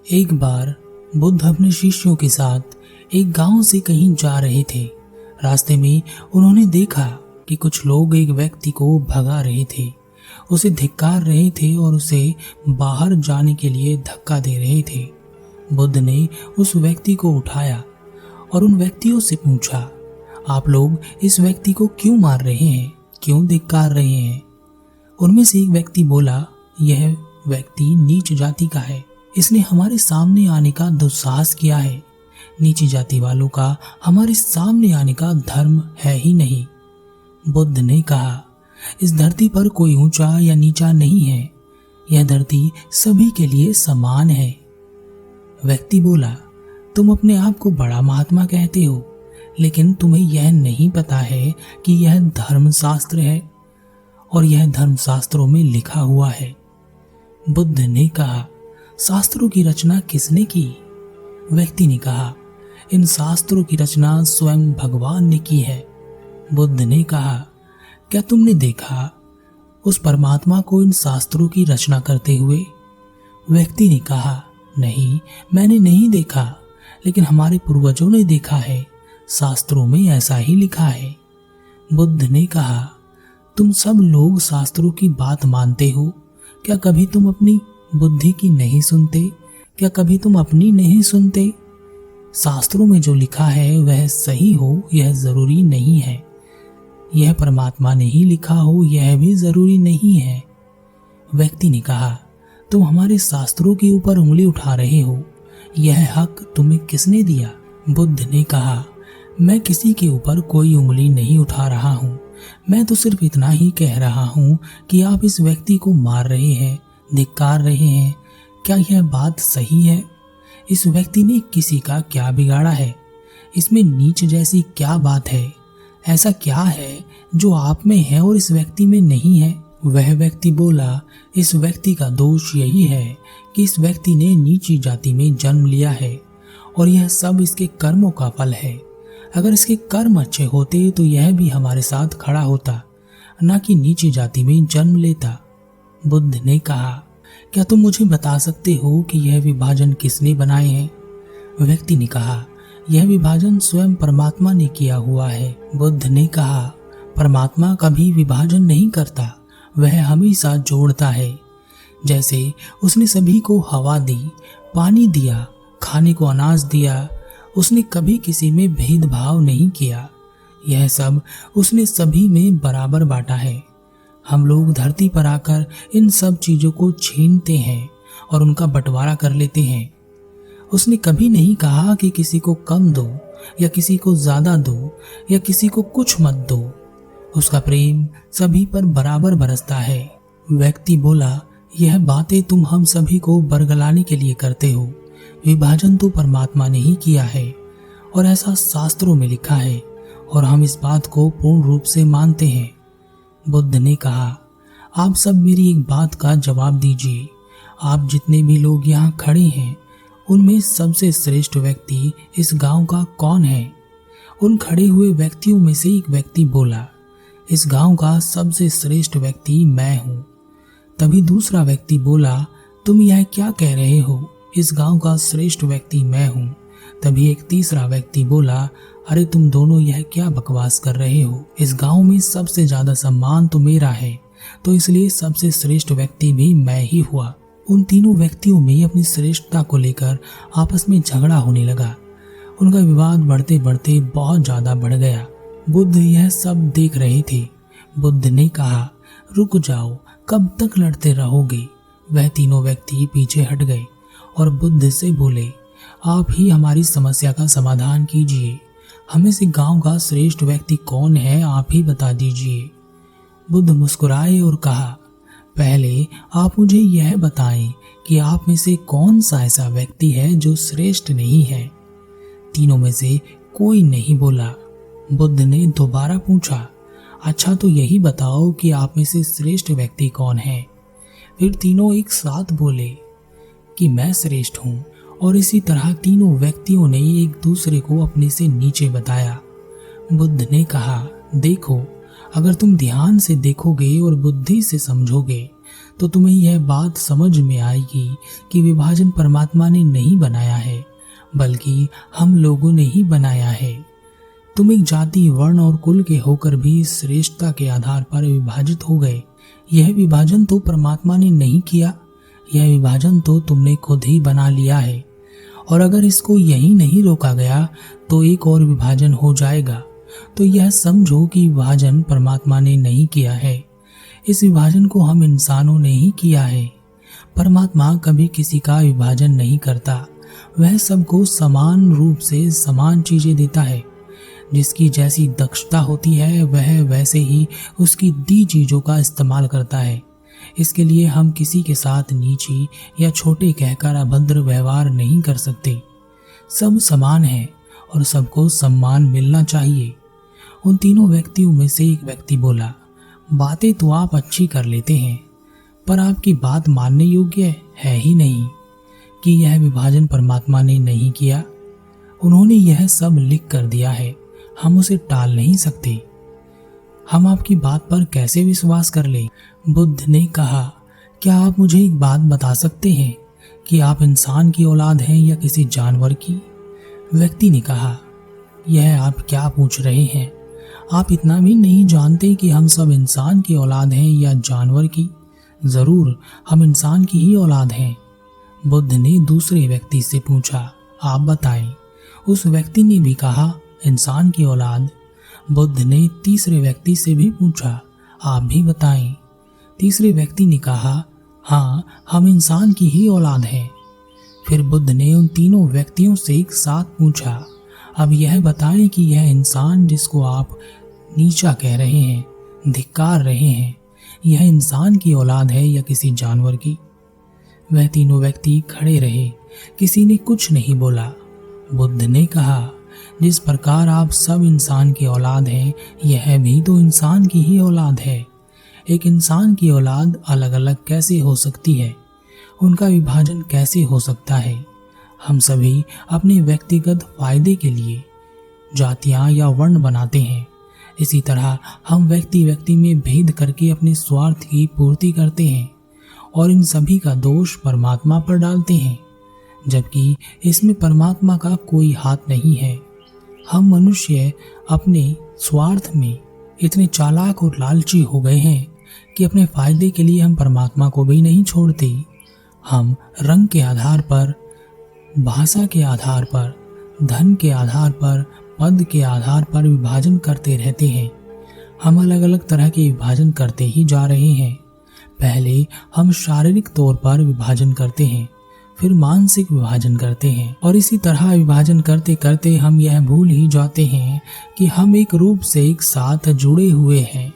एक बार बुद्ध अपने शिष्यों के साथ एक गांव से कहीं जा रहे थे। रास्ते में उन्होंने देखा कि कुछ लोग एक व्यक्ति को भगा रहे थे, उसे धिक्कार रहे थे और उसे बाहर जाने के लिए धक्का दे रहे थे। बुद्ध ने उस व्यक्ति को उठाया और उन व्यक्तियों से पूछा, आप लोग इस व्यक्ति को क्यों मार रहे हैं, क्यों धिक्कार रहे हैं? उनमें से एक व्यक्ति बोला, यह व्यक्ति नीच जाति का है, इसने हमारे सामने आने का दुस्साहस किया है। नीची जाति वालों का हमारे सामने आने का धर्म है ही नहीं। बुद्ध ने कहा, इस धरती पर कोई ऊंचा या नीचा नहीं है, यह धरती सभी के लिए समान है। व्यक्ति बोला, तुम अपने आप को बड़ा महात्मा कहते हो, लेकिन तुम्हें यह नहीं पता है कि यह धर्मशास्त्र है और यह धर्मशास्त्रों में लिखा हुआ है। बुद्ध ने कहा, शास्त्रों की रचना किसने की? व्यक्ति ने कहा, इन शास्त्रों की रचना स्वयं भगवान ने की है। बुद्ध ने कहा, क्या तुमने देखा उस परमात्मा को इन शास्त्रों की रचना करते हुए? व्यक्ति ने कहा, नहीं, मैंने नहीं देखा, लेकिन हमारे पूर्वजों ने देखा है, शास्त्रों में ऐसा ही लिखा है। बुद्ध ने कहा, तुम सब लोग शास्त्रों की बात मानते हो, क्या कभी तुम अपनी बुद्धि की नहीं सुनते? क्या कभी तुम अपनी नहीं सुनते? शास्त्रों में जो लिखा है वह सही हो यह जरूरी नहीं है, यह परमात्मा ने ही लिखा हो यह भी जरूरी नहीं है। व्यक्ति ने कहा, तुम हमारे शास्त्रों के ऊपर उंगली उठा रहे हो, यह हक तुम्हें किसने दिया? बुद्ध ने कहा, मैं किसी के ऊपर कोई उंगली नहीं उठा रहा हूँ, मैं तो सिर्फ इतना ही कह रहा हूँ कि आप इस व्यक्ति को मार रहे हैं, धिक्कार रहे हैं, क्या यह बात सही है? इस व्यक्ति ने किसी का क्या बिगाड़ा है? इसमें नीच जैसी क्या बात है? ऐसा क्या है जो आप में है और इस व्यक्ति में नहीं है? वह व्यक्ति बोला, इस व्यक्ति का दोष यही है कि इस व्यक्ति ने नीची जाति में जन्म लिया है और यह सब इसके कर्मों का फल है। अगर इसके कर्म अच्छे होते तो यह भी हमारे साथ खड़ा होता, न कि नीची जाति में जन्म लेता। बुद्ध ने कहा, क्या तुम मुझे बता सकते हो कि यह विभाजन किसने बनाए हैं? व्यक्ति ने कहा, यह विभाजन स्वयं परमात्मा ने किया हुआ है। बुद्ध ने कहा, परमात्मा कभी विभाजन नहीं करता, वह हमेशा जोड़ता है। जैसे उसने सभी को हवा दी, पानी दिया, खाने को अनाज दिया, उसने कभी किसी में भेदभाव नहीं किया, यह सब उसने सभी में बराबर बांटा है। हम लोग धरती पर आकर इन सब चीजों को छीनते हैं और उनका बंटवारा कर लेते हैं। उसने कभी नहीं कहा कि किसी को कम दो या किसी को ज्यादा दो या किसी को कुछ मत दो। उसका प्रेम सभी पर बराबर बरसता है। व्यक्ति बोला, यह बातें तुम हम सभी को बरगलाने के लिए करते हो, विभाजन तो परमात्मा ने ही किया है और ऐसा शास्त्रों में लिखा है और हम इस बात को पूर्ण रूप से मानते हैं। बुद्ध ने कहा, आप सब मेरी एक बात का जवाब दीजिए। आप जितने भी लोग यहाँ खड़े हैं उनमें सबसे श्रेष्ठ व्यक्ति इस गांव का कौन है? उन खड़े हुए व्यक्तियों में से एक व्यक्ति बोला, इस गांव का सबसे श्रेष्ठ व्यक्ति मैं हूँ। तभी दूसरा व्यक्ति बोला, तुम यह क्या कह रहे हो, इस गांव का श्रेष्ठ व्यक्ति मैं हूँ। तभी एक तीसरा व्यक्ति बोला, अरे तुम दोनों यह क्या बकवास कर रहे हो, इस गांव में सबसे ज्यादा सम्मान तो मेरा है, तो इसलिए सबसे श्रेष्ठ व्यक्ति भी मैं ही हुआ। उन तीनों व्यक्तियों में अपनी श्रेष्ठता को लेकर आपस में झगड़ा होने लगा। उनका विवाद बढ़ते बढ़ते बहुत ज्यादा बढ़ गया। बुद्ध यह सब देख रहे थे। बुद्ध ने कहा, रुक जाओ, कब तक लड़ते रहोगे? वह तीनों व्यक्ति पीछे हट गए और बुद्ध से बोले, आप ही हमारी समस्या का समाधान कीजिए। हमें से गांव का श्रेष्ठ व्यक्ति कौन है, आप ही बता दीजिए। बुद्ध मुस्कुराए और कहा, पहले आप मुझे यह बताएं कि आप में से कौन सा ऐसा व्यक्ति है जो श्रेष्ठ नहीं है? तीनों में से कोई नहीं बोला। बुद्ध ने दोबारा पूछा, अच्छा तो यही बताओ कि आप में से श्रेष्ठ व्यक्ति कौन है? फिर तीनों एक साथ बोले कि मैं श्रेष्ठ हूँ और इसी तरह तीनों व्यक्तियों ने एक दूसरे को अपने से नीचे बताया। बुद्ध ने कहा, देखो, अगर तुम ध्यान से देखोगे और बुद्धि से समझोगे तो तुम्हें यह बात समझ में आएगी कि विभाजन परमात्मा ने नहीं बनाया है, बल्कि हम लोगों ने ही बनाया है। तुम एक जाति, वर्ण और कुल के होकर भी श्रेष्ठता के आधार पर विभाजित हो गए। यह विभाजन तो परमात्मा ने नहीं किया, यह विभाजन तो तुमने खुद ही बना लिया है। और अगर इसको यही नहीं रोका गया तो एक और विभाजन हो जाएगा। तो यह समझो कि विभाजन परमात्मा ने नहीं किया है, इस विभाजन को हम इंसानों ने ही किया है। परमात्मा कभी किसी का विभाजन नहीं करता, वह सबको समान रूप से समान चीजें देता है। जिसकी जैसी दक्षता होती है वह वैसे ही उसकी दी चीजों का इस्तेमाल करता है। इसके लिए हम किसी के साथ नीची या छोटे कहकर अभद्र व्यवहार नहीं कर सकते। सब समान हैं और सबको सम्मान मिलना चाहिए। उन तीनों व्यक्तियों में से एक व्यक्ति बोला, बातें तो आप अच्छी कर लेते हैं, पर आपकी बात मानने योग्य है ही नहीं कि यह विभाजन परमात्मा ने नहीं किया। उन्होंने यह सब लिख कर दिया है, हम उसे टाल नहीं सकते। हम आपकी बात पर कैसे विश्वास कर लें? बुद्ध ने कहा, क्या आप मुझे एक बात बता सकते हैं कि आप इंसान की औलाद हैं या किसी जानवर की? व्यक्ति ने कहा, यह आप क्या पूछ रहे हैं? आप इतना भी नहीं जानते कि हम सब इंसान की औलाद हैं या जानवर की? जरूर हम इंसान की ही औलाद हैं। बुद्ध ने दूसरे व्यक्ति से पूछा, आप बताएं। उस व्यक्ति ने भी कहा, इंसान की औलाद। बुद्ध ने तीसरे व्यक्ति से भी पूछा, आप भी बताएं। तीसरे व्यक्ति ने कहा, हाँ, हम इंसान की ही औलाद हैं। फिर बुद्ध ने उन तीनों व्यक्तियों से एक साथ पूछा, अब यह बताएं कि यह इंसान जिसको आप नीचा कह रहे हैं, धिक्कार रहे हैं, यह इंसान की औलाद है या किसी जानवर की? वह तीनों व्यक्ति खड़े रहे, किसी ने कुछ नहीं बोला। बुद्ध ने कहा, जिस प्रकार आप सब इंसान की औलाद हैं, यह भी तो इंसान की ही औलाद है। एक इंसान की औलाद अलग अलग कैसे हो सकती है? उनका विभाजन कैसे हो सकता है? हम सभी अपने व्यक्तिगत फायदे के लिए जातियां या वर्ण बनाते हैं। इसी तरह हम व्यक्ति व्यक्ति में भेद करके अपने स्वार्थ की पूर्ति करते हैं और इन सभी का दोष परमात्मा पर डालते हैं, जबकि इसमें परमात्मा का कोई हाथ नहीं है। हम मनुष्य अपने स्वार्थ में इतने चालाक और लालची हो गए हैं कि अपने फायदे के लिए हम परमात्मा को भी नहीं छोड़ते। हम रंग के आधार पर, भाषा के आधार पर, धन के आधार पर, पद के आधार पर विभाजन करते रहते हैं। हम अलग अलग तरह के विभाजन करते ही जा रहे हैं। पहले हम शारीरिक तौर पर विभाजन करते हैं, फिर मानसिक विभाजन करते हैं, और इसी तरह विभाजन करते करते हम यह भूल ही जाते हैं कि हम एक रूप से एक साथ जुड़े हुए हैं।